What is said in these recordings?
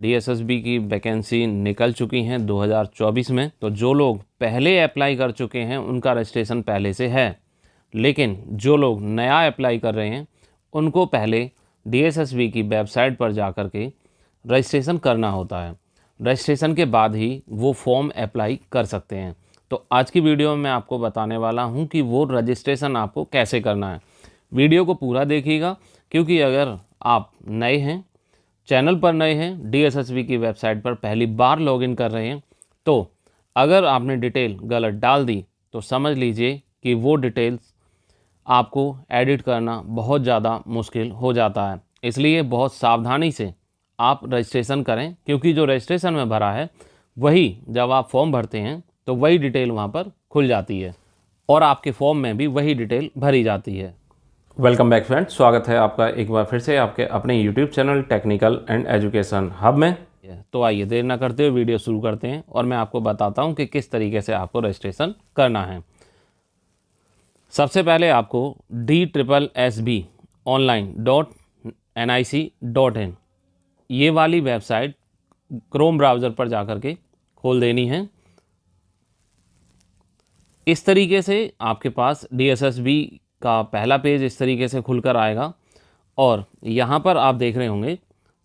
DSSB की vacancy निकल चुकी हैं 2024 में। तो जो लोग पहले अप्लाई कर चुके हैं उनका रजिस्ट्रेशन पहले से है, लेकिन जो लोग नया अप्लाई कर रहे हैं उनको पहले डीएसएसबी की वेबसाइट पर जा कर के रजिस्ट्रेशन करना होता है। रजिस्ट्रेशन के बाद ही वो फॉर्म अप्लाई कर सकते हैं। तो आज की वीडियो में मैं आपको बताने वाला हूं कि वो रजिस्ट्रेशन आपको कैसे करना है। वीडियो को पूरा देखिएगा, क्योंकि अगर आप नए हैं, चैनल पर नए हैं, डीएसएसबी की वेबसाइट पर पहली बार लॉगिन कर रहे हैं, तो अगर आपने डिटेल गलत डाल दी तो समझ लीजिए कि वो डिटेल्स आपको एडिट करना बहुत ज़्यादा मुश्किल हो जाता है। इसलिए बहुत सावधानी से आप रजिस्ट्रेशन करें, क्योंकि जो रजिस्ट्रेशन में भरा है वही जब आप फॉर्म भरते हैं तो वही डिटेल वहाँ पर खुल जाती है और आपके फॉर्म में भी वही डिटेल भरी जाती है। वेलकम बैक फ्रेंड्स, स्वागत है आपका एक बार फिर से आपके अपने YouTube channel technical and education hub में। तो आइए देर ना करते हुए वीडियो शुरू करते हैं और मैं आपको बताता हूं कि किस तरीके से आपको रजिस्ट्रेशन करना है। सबसे पहले आपको DSSBonline.nic.in ये वाली वेबसाइट क्रोम ब्राउज़र पर जाकर के खोल देनी है। इस तरीके से आपके पास डीएसएसबी का पहला पेज इस तरीके से खुलकर आएगा और यहाँ पर आप देख रहे होंगे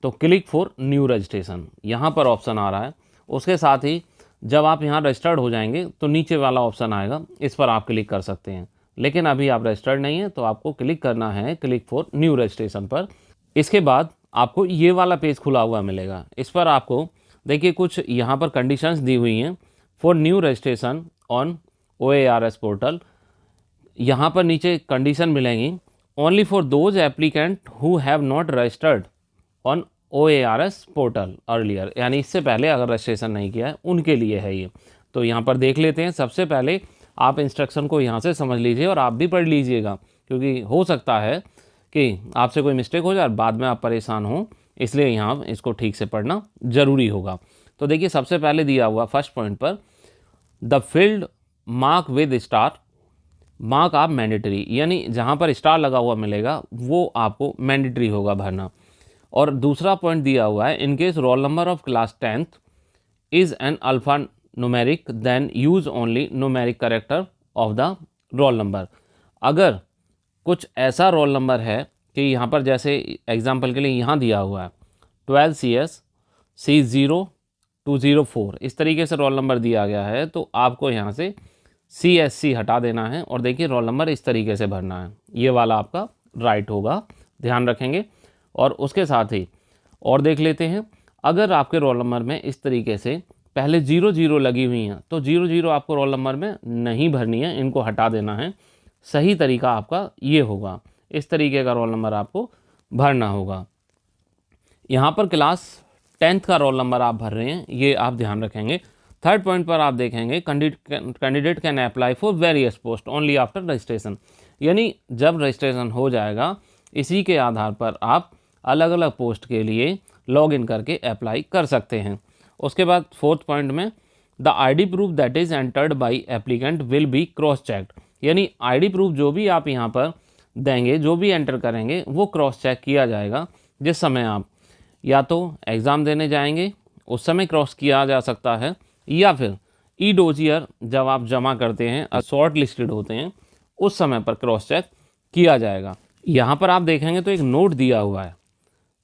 तो क्लिक फॉर न्यू रजिस्ट्रेशन यहाँ पर ऑप्शन आ रहा है। उसके साथ ही जब आप यहाँ रजिस्टर्ड हो जाएंगे तो नीचे वाला ऑप्शन आएगा, इस पर आप क्लिक कर सकते हैं। लेकिन अभी आप रजिस्टर्ड नहीं हैं तो आपको क्लिक करना है क्लिक फॉर न्यू रजिस्ट्रेशन पर। इसके बाद आपको ये वाला पेज खुला हुआ मिलेगा। इस पर आपको देखिए कुछ यहाँ पर कंडीशंस दी हुई हैं। For new registration on OARS portal, यहाँ पर नीचे कंडीशन मिलेंगी। Only for those applicant who have not registered on OARS portal earlier, यानी इससे पहले अगर रजिस्ट्रेशन नहीं किया है उनके लिए है ये। तो यहाँ पर देख लेते हैं। सबसे पहले आप इंस्ट्रक्शन को यहाँ से समझ लीजिए और आप भी पढ़ लीजिएगा, क्योंकि हो सकता है कि आपसे कोई मिस्टेक हो जाए और बाद में आप परेशान हों, इसलिए यहाँ इसको ठीक से पढ़ना ज़रूरी होगा। तो देखिए सबसे पहले दिया हुआ फर्स्ट पॉइंट पर the field mark with star, mark आप मैंडेटरी, यानी जहाँ पर स्टार लगा हुआ मिलेगा वो आपको मैंडेटरी होगा भरना। और दूसरा पॉइंट दिया हुआ है in case roll number of class 10th is an alpha numeric then use only numeric character of the roll number. अगर कुछ ऐसा रोल नंबर है कि यहाँ पर जैसे एग्जाम्पल के लिए यहाँ दिया हुआ है 12 CS C0204, इस तरीके से रोल नंबर दिया गया है, तो आपको यहाँ से CSC हटा देना है और देखिए रोल नंबर इस तरीके से भरना है। ये वाला आपका राइट होगा, ध्यान रखेंगे। और उसके साथ ही और देख लेते हैं, अगर आपके रोल नंबर में इस तरीके से पहले 00 लगी हुई हैं तो 00 आपको रोल नंबर में नहीं भरनी है, इनको हटा देना है। सही तरीका आपका ये होगा, इस तरीके का रोल नंबर आपको भरना होगा। यहाँ पर क्लास 10th का रोल नंबर आप भर रहे हैं, ये आप ध्यान रखेंगे। थर्ड पॉइंट पर आप देखेंगे candidate can apply for various post only after registration, यानी जब रजिस्ट्रेशन हो जाएगा इसी के आधार पर आप अलग अलग पोस्ट के लिए लॉगिन करके अप्लाई कर सकते हैं। उसके बाद फोर्थ पॉइंट में the ID proof that is entered by applicant will be cross checked, यानी ID प्रूफ जो भी आप यहाँ पर देंगे, जो भी एंटर करेंगे वो क्रॉस चेक किया जाएगा। जिस समय आप या तो एग्ज़ाम देने जाएंगे उस समय क्रॉस किया जा सकता है, या फिर ई-डोजियर जब आप जमा करते हैं शॉर्ट लिस्टेड होते हैं उस समय पर क्रॉस चेक किया जाएगा। यहाँ पर आप देखेंगे तो एक नोट दिया हुआ है,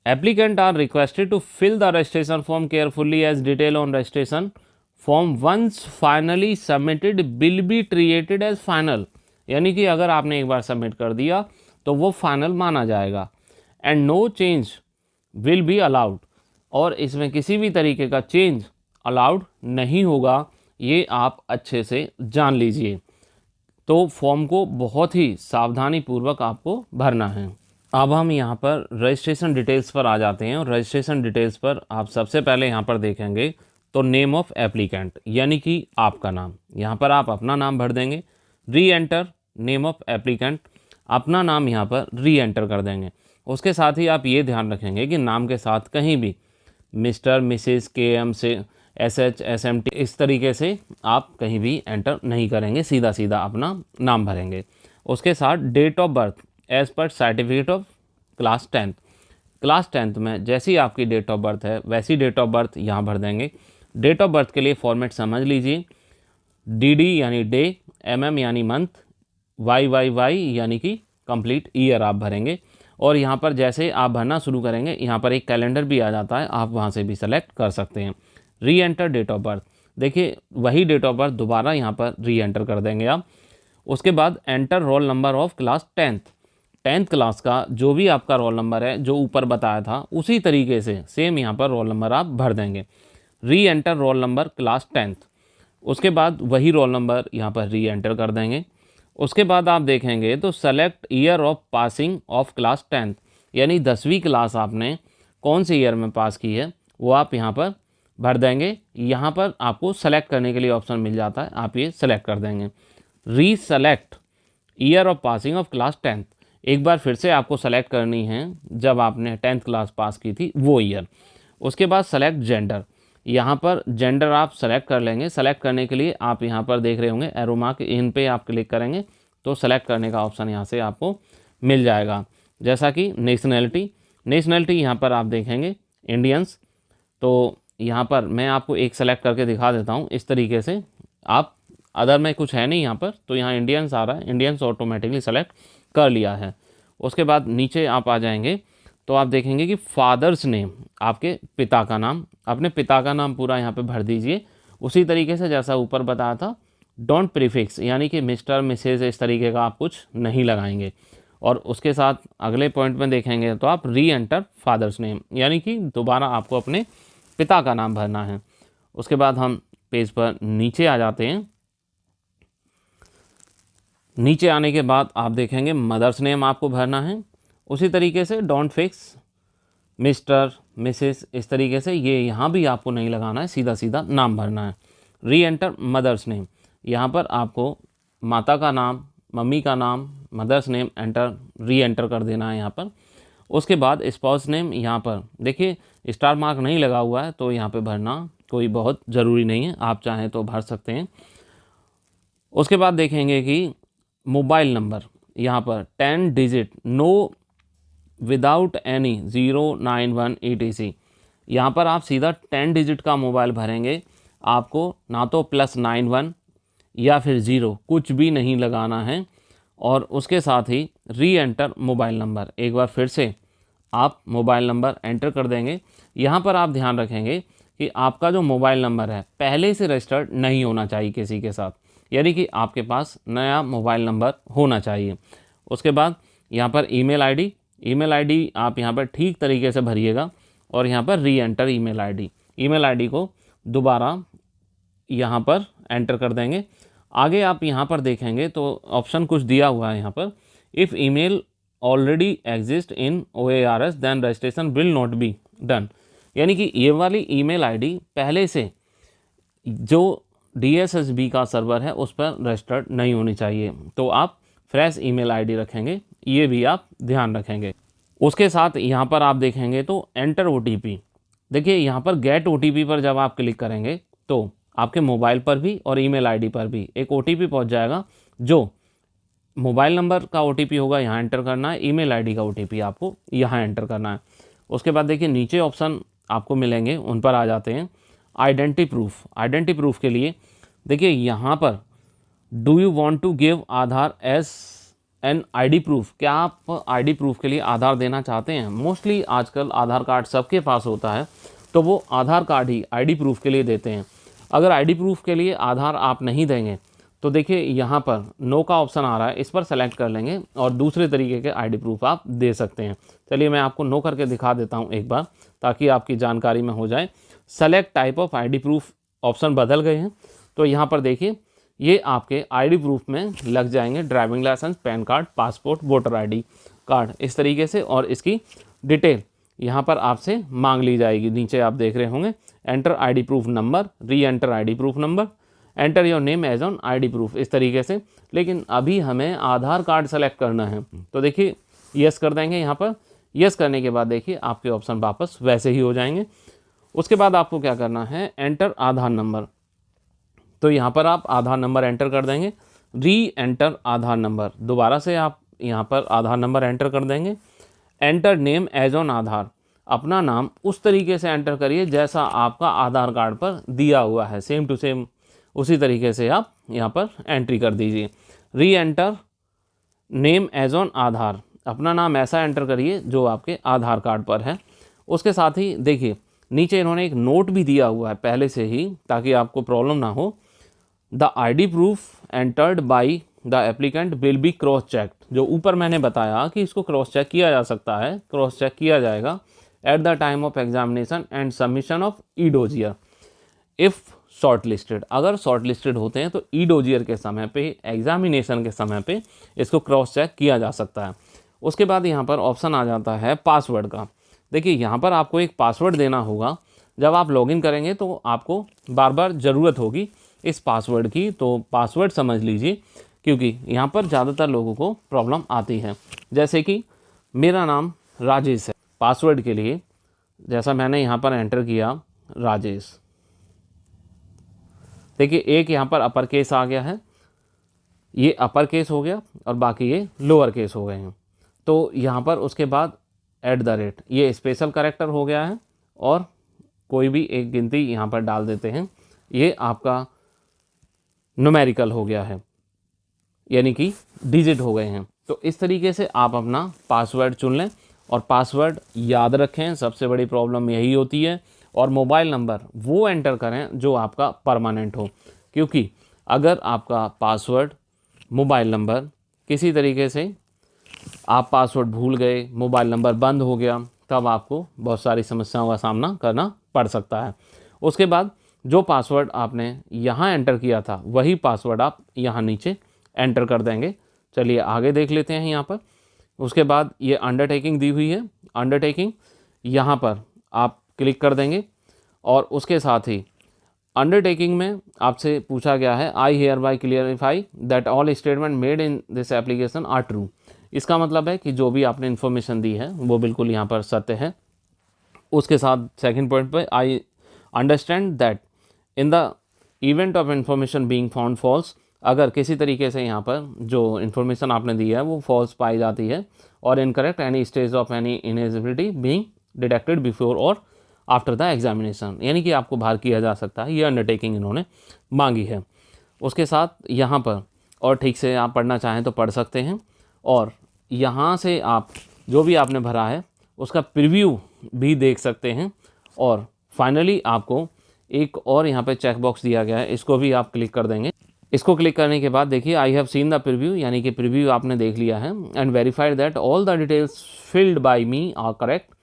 applicant are requested to fill the registration form carefully as detail on registration form once finally submitted will be treated as final, यानी कि अगर आपने एक बार सबमिट कर दिया तो वो फाइनल माना जाएगा। And no change will be allowed, और इसमें किसी भी तरीके का चेंज अलाउड नहीं होगा, ये आप अच्छे से जान लीजिए। तो फॉर्म को बहुत ही सावधानी पूर्वक आपको भरना है। अब हम यहाँ पर रजिस्ट्रेशन डिटेल्स पर आ जाते हैं और रजिस्ट्रेशन डिटेल्स पर आप सबसे पहले यहाँ पर देखेंगे तो नेम ऑफ एप्लीकेंट, यानी कि आपका नाम, यहाँ पर आप अपना नाम भर देंगे। री एंटर नेम ऑफ एप्लीकेंट, अपना नाम यहाँ पर री एंटर कर देंगे। उसके साथ ही आप ये ध्यान रखेंगे कि नाम के साथ कहीं भी मिस्टर, मिसेस, KM से SH, SMT इस तरीके से आप कहीं भी एंटर नहीं करेंगे, सीधा सीधा अपना नाम भरेंगे। उसके साथ date of birth as per certificate of class 10th, class 10th में जैसी आपकी डेट ऑफ बर्थ है वैसी डेट ऑफ बर्थ यहाँ भर देंगे। डेट ऑफ बर्थ के लिए फॉर्मेट समझ लीजिए, डी यानी डे, यानी मंथ, वाई यानी कि कंप्लीट ईयर आप भरेंगे। और यहाँ पर जैसे आप भरना शुरू करेंगे यहाँ पर एक कैलेंडर भी आ जाता है, आप वहाँ से भी सेलेक्ट कर सकते हैं। री एंटर डेट ऑफ बर्थ, देखिए वही डेट ऑफ बर्थ दोबारा यहाँ पर री एंटर कर देंगे आप। उसके बाद enter role number of class 10th class का जो भी आपका रोल नंबर है जो ऊपर बताया था उसी तरीके से सेम यहाँ पर रोल नंबर आप भर देंगे। री enter roll number class 10th, उसके बाद वही रोल नंबर यहाँ पर री एंटर कर देंगे। उसके बाद आप देखेंगे तो select year of passing of class 10th, यानी 10वीं क्लास आपने कौन से ईयर में पास की है वो आप यहाँ पर भर देंगे। यहाँ पर आपको सेलेक्ट करने के लिए ऑप्शन मिल जाता है, आप ये सेलेक्ट कर देंगे। री select year of passing of class 10th, एक बार फिर से आपको सेलेक्ट करनी है जब आपने 10th क्लास पास की थी वो ईयर। उसके बाद सेलेक्ट जेंडर, यहाँ पर जेंडर आप सेलेक्ट कर लेंगे। सेलेक्ट करने के लिए आप यहाँ पर देख रहे होंगे एरो मार्क, इन पे आप क्लिक करेंगे तो सेलेक्ट करने का ऑप्शन यहाँ से आपको मिल जाएगा। जैसा कि नेशनैलिटी यहाँ पर आप देखेंगे इंडियंस, तो यहाँ पर मैं आपको एक सेलेक्ट करके दिखा देता हूँ इस तरीके से। आप अदर में कुछ है नहीं यहाँ पर, तो यहाँ इंडियंस आ रहा है, इंडियंस ऑटोमेटिकली सेलेक्ट कर लिया है। उसके बाद नीचे आप आ जाएंगे तो आप देखेंगे कि फादर्स नेम, आपके पिता का नाम, अपने पिता का नाम पूरा यहाँ पे भर दीजिए उसी तरीके से जैसा ऊपर बताया था। डोंट प्रीफिक्स, यानी कि मिस्टर मिसेज इस तरीके का आप कुछ नहीं लगाएंगे। और उसके साथ अगले पॉइंट में देखेंगे तो आप री एंटर फादर्स नेम, यानी कि दोबारा आपको अपने पिता का नाम भरना है। उसके बाद हम पेज पर नीचे आ जाते हैं। नीचे आने के बाद आप देखेंगे मदर्स नेम आपको भरना है उसी तरीके से। डोंट फिक्स मिस्टर मिसेस इस तरीके से, ये यहाँ भी आपको नहीं लगाना है, सीधा सीधा नाम भरना है। री एंटर मदर्स नेम, यहाँ पर आपको माता का नाम, मम्मी का नाम, मदर्स नेम री एंटर कर देना है यहाँ पर। उसके बाद स्पाउस नेम, यहाँ पर देखिए स्टार मार्क नहीं लगा हुआ है तो यहाँ पे भरना कोई बहुत ज़रूरी नहीं है, आप चाहें तो भर सकते हैं। उसके बाद देखेंगे कि मोबाइल नंबर, यहाँ पर 10 digit no without any 091 etc, यहाँ पर आप सीधा 10 डिजिट का मोबाइल भरेंगे, आपको ना तो +91 या फिर 0 कुछ भी नहीं लगाना है। और उसके साथ ही री एंटर मोबाइल नंबर, एक बार फिर से आप मोबाइल नंबर एंटर कर देंगे। यहाँ पर आप ध्यान रखेंगे कि आपका जो मोबाइल नंबर है पहले से रजिस्टर्ड नहीं होना चाहिए किसी के साथ, यानी कि आपके पास नया मोबाइल नंबर होना चाहिए। उसके बाद यहाँ पर ईमेल आईडी आप यहाँ पर ठीक तरीके से भरिएगा और यहाँ पर री एंटर ईमेल आईडी को दोबारा यहाँ पर एंटर कर देंगे। आगे आप यहाँ पर देखेंगे तो ऑप्शन कुछ दिया हुआ है यहाँ पर, if email already exist in OARS then registration will not be done, यानी कि ये वाली ईमेल आईडी पहले से जो DSSB का सर्वर है उस पर रजिस्टर्ड नहीं होनी चाहिए, तो आप फ्रेश ईमेल आईडी रखेंगे, ये भी आप ध्यान रखेंगे। उसके साथ यहाँ पर आप देखेंगे तो एंटर OTP, देखिए यहाँ पर गेट OTP पर जब आप क्लिक करेंगे तो आपके मोबाइल पर भी और ईमेल आईडी पर भी एक OTP पहुँच जाएगा। जो मोबाइल नंबर का OTP होगा यहाँ एंटर करना है, ईमेल आईडी का OTP आपको यहाँ एंटर करना है। उसके बाद देखिए नीचे ऑप्शन आपको मिलेंगे, उन पर आ जाते हैं। आइडेंटिटी प्रूफ के लिए देखिए यहाँ पर do you want to give Aadhaar as an ID proof, क्या आप ID प्रूफ के लिए आधार देना चाहते हैं? मोस्टली आजकल आधार कार्ड सबके पास होता है तो वो आधार कार्ड ही ID प्रूफ के लिए देते हैं। अगर ID प्रूफ के लिए आधार आप नहीं देंगे तो देखिए यहाँ पर नो का ऑप्शन आ रहा है, इस पर सेलेक्ट कर लेंगे और दूसरे तरीके के ID प्रूफ आप दे सकते हैं। चलिए मैं आपको नो करके दिखा देता हूँ एक बार ताकि आपकी जानकारी में हो जाए। Select type of ID proof option बदल गए हैं तो यहाँ पर देखिए ये आपके ID प्रूफ में लग जाएंगे, driving licence, PAN card, passport, voter ID card इस तरीके से, और इसकी डिटेल यहाँ पर आपसे मांग ली जाएगी। नीचे आप देख रहे होंगे enter ID proof number, reenter ID proof number, enter your name as on ID proof इस तरीके से। लेकिन अभी हमें आधार कार्ड सेलेक्ट करना है तो देखिए यस कर देंगे। यहाँ पर यस करने के बाद देखिए आपके ऑप्शन वापस वैसे ही हो जाएंगे। उसके बाद आपको क्या करना है, एंटर आधार नंबर, तो यहाँ पर आप आधार नंबर एंटर कर देंगे। री एंटर आधार नंबर, दोबारा से आप यहाँ पर आधार नंबर एंटर कर देंगे। Enter name as on Aadhaar, अपना नाम उस तरीके से एंटर करिए जैसा आपका आधार कार्ड पर दिया हुआ है, सेम टू सेम उसी तरीके से आप यहाँ पर एंट्री कर दीजिए। Re enter name as on Aadhaar, अपना नाम ऐसा एंटर करिए जो आपके आधार कार्ड पर है। उसके साथ ही देखिए नीचे इन्होंने एक नोट भी दिया हुआ है पहले से ही, ताकि आपको प्रॉब्लम ना हो। The ID proof entered by the applicant will be cross checked, जो ऊपर मैंने बताया कि इसको क्रॉस चेक किया जा सकता है, क्रॉस चेक किया जाएगा at the time of examination and submission of E dossier if short listed. अगर शॉर्ट लिस्टेड होते हैं तो ई डोजियर के समय पे, एग्जामिनेशन के समय पे इसको क्रॉस चेक किया जा सकता है। उसके बाद यहाँ पर ऑप्शन आ जाता है पासवर्ड का। देखिए यहाँ पर आपको एक पासवर्ड देना होगा, जब आप लॉगिन करेंगे तो आपको बार बार ज़रूरत होगी इस पासवर्ड की, तो पासवर्ड समझ लीजिए, क्योंकि यहाँ पर ज़्यादातर लोगों को प्रॉब्लम आती है। जैसे कि मेरा नाम राजेश है, पासवर्ड के लिए जैसा मैंने यहाँ पर एंटर किया राजेश, देखिए एक यहाँ पर अपर केस आ गया है, ये अपर केस हो गया और बाकी ये लोअर केस हो गए हैं। तो यहाँ पर उसके बाद @ ये स्पेशल कैरेक्टर हो गया है और कोई भी एक गिनती यहाँ पर डाल देते हैं, ये आपका न्यूमेरिकल हो गया है, यानी कि डिजिट हो गए हैं। तो इस तरीके से आप अपना पासवर्ड चुन लें और पासवर्ड याद रखें, सबसे बड़ी प्रॉब्लम यही होती है। और मोबाइल नंबर वो एंटर करें जो आपका परमानेंट हो, क्योंकि अगर आपका पासवर्ड मोबाइल नंबर किसी तरीके से आप पासवर्ड भूल गए, मोबाइल नंबर बंद हो गया, तब आपको बहुत सारी समस्याओं का सामना करना पड़ सकता है। उसके बाद जो पासवर्ड आपने यहाँ एंटर किया था वही पासवर्ड आप यहाँ नीचे एंटर कर देंगे। चलिए आगे देख लेते हैं यहाँ पर। उसके बाद ये अंडरटेकिंग दी हुई है, अंडरटेकिंग यहाँ पर आप क्लिक कर देंगे और उसके साथ ही अंडरटेकिंग में आपसे पूछा गया है I hereby clarify that all statement made in this application are true. इसका मतलब है कि जो भी आपने इन्फॉर्मेशन दी है वो बिल्कुल यहाँ पर सत्य है। उसके साथ सेकंड पॉइंट पे I understand that in the event of information being found false, अगर किसी तरीके से यहाँ पर जो इन्फॉर्मेशन आपने दी है वो फॉल्स पाई जाती है और incorrect any stage of any ineligibility being detected before और आफ्टर द एग्जामिनेशन, यानी कि आपको बाहर किया जा सकता है। ये अंडरटेकिंग इन्होंने मांगी है। उसके साथ यहाँ पर और ठीक से आप पढ़ना चाहें तो पढ़ सकते हैं और यहाँ से आप जो भी आपने भरा है उसका प्रीव्यू भी देख सकते हैं। और फाइनली आपको एक और यहाँ पे चेक बॉक्स दिया गया है, इसको भी आप क्लिक कर देंगे। इसको क्लिक करने के बाद देखिए I have seen the preview, यानी कि प्रीव्यू आपने देख लिया है, and verified that all the details filled by me are correct.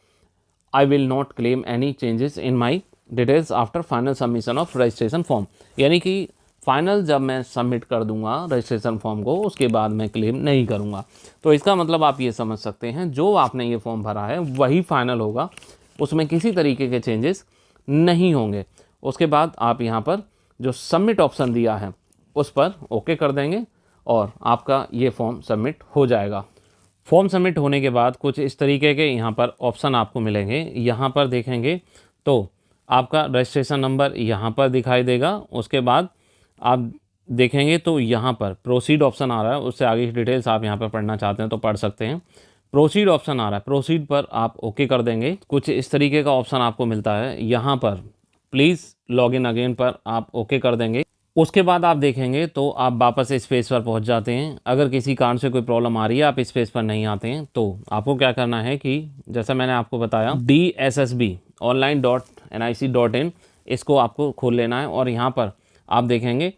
I will not claim any changes in my details after final submission of registration form, यानी कि final जब मैं सबमिट कर दूंगा रजिस्ट्रेशन फॉर्म को उसके बाद मैं क्लेम नहीं करूंगा। तो इसका मतलब आप ये समझ सकते हैं जो आपने ये फॉर्म भरा है वही फाइनल होगा, उसमें किसी तरीके के चेंजेस नहीं होंगे। उसके बाद आप यहाँ पर जो सबमिट ऑप्शन दिया है उस पर ओके कर देंगे और आपका ये फॉर्म सबमिट हो जाएगा। फॉर्म सबमिट होने के बाद कुछ इस तरीके के यहाँ पर ऑप्शन आपको मिलेंगे। यहाँ पर देखेंगे तो आपका रजिस्ट्रेशन नंबर यहाँ पर दिखाई देगा। उसके बाद आप देखेंगे तो यहाँ पर प्रोसीड ऑप्शन आ रहा है, उससे आगे की डिटेल्स आप यहाँ पर पढ़ना चाहते हैं तो पढ़ सकते हैं। प्रोसीड ऑप्शन आ रहा है, प्रोसीड पर आप ओके कर देंगे। कुछ इस तरीके का ऑप्शन आपको मिलता है, यहाँ पर प्लीज़ लॉगिन अगेन पर आप ओके कर देंगे। उसके बाद आप देखेंगे तो आप वापस इस पेज पर पहुंच जाते हैं। अगर किसी कारण से कोई प्रॉब्लम आ रही है, आप इस पेज पर नहीं आते हैं, तो आपको क्या करना है कि जैसा मैंने आपको बताया DSSB.online.nic.in इसको आपको खोल लेना है और यहाँ पर आप देखेंगे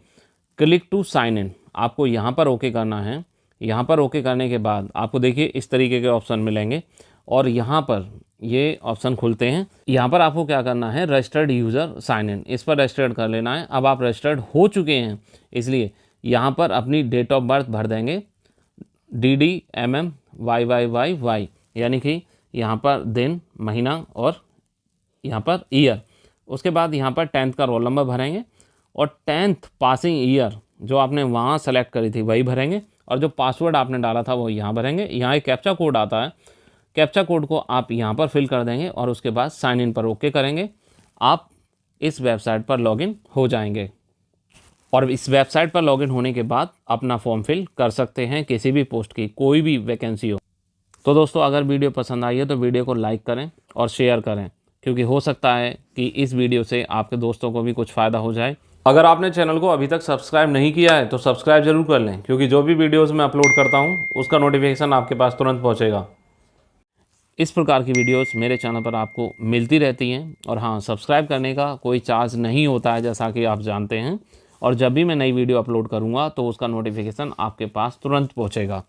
क्लिक टू साइन इन, आपको यहाँ पर ओके करना है। यहाँ पर ओके करने के बाद आपको देखिए इस तरीके के ऑप्शन मिलेंगे और यहाँ पर ये ऑप्शन खुलते हैं। यहाँ पर आपको क्या करना है, रजिस्टर्ड यूज़र साइन इन, इस पर रजिस्टर्ड कर लेना है। अब आप रजिस्टर्ड हो चुके हैं, इसलिए यहाँ पर अपनी डेट ऑफ बर्थ भर देंगे DDMMYYYY, यानी कि यहाँ पर दिन, महीना और यहाँ पर ईयर। उसके बाद यहाँ पर 10th का रोल नंबर भरेंगे और 10th पासिंग ईयर जो आपने वहाँ सेलेक्ट करी थी वही भरेंगे और जो पासवर्ड आपने डाला था वो यहाँ भरेंगे। यहाँ एक कैप्चा कोड आता है, कैप्चा कोड को आप यहाँ पर फिल कर देंगे और उसके बाद साइन इन पर ओके करेंगे। आप इस वेबसाइट पर लॉगिन हो जाएंगे और इस वेबसाइट पर लॉगिन होने के बाद अपना फॉर्म फिल कर सकते हैं, किसी भी पोस्ट की कोई भी वैकेंसी हो। तो दोस्तों अगर वीडियो पसंद आई है तो वीडियो को लाइक करें और शेयर करें, क्योंकि हो सकता है कि इस वीडियो से आपके दोस्तों को भी कुछ फ़ायदा हो जाए। अगर आपने चैनल को अभी तक सब्सक्राइब नहीं किया है तो सब्सक्राइब जरूर कर लें, क्योंकि जो भी वीडियोज़ मैं अपलोड करता हूँ उसका नोटिफिकेशन आपके पास तुरंत पहुँचेगा। इस प्रकार की वीडियोस मेरे चैनल पर आपको मिलती रहती हैं। और हाँ, सब्सक्राइब करने का कोई चार्ज नहीं होता है, जैसा कि आप जानते हैं। और जब भी मैं नई वीडियो अपलोड करूँगा तो उसका नोटिफिकेशन आपके पास तुरंत पहुँचेगा।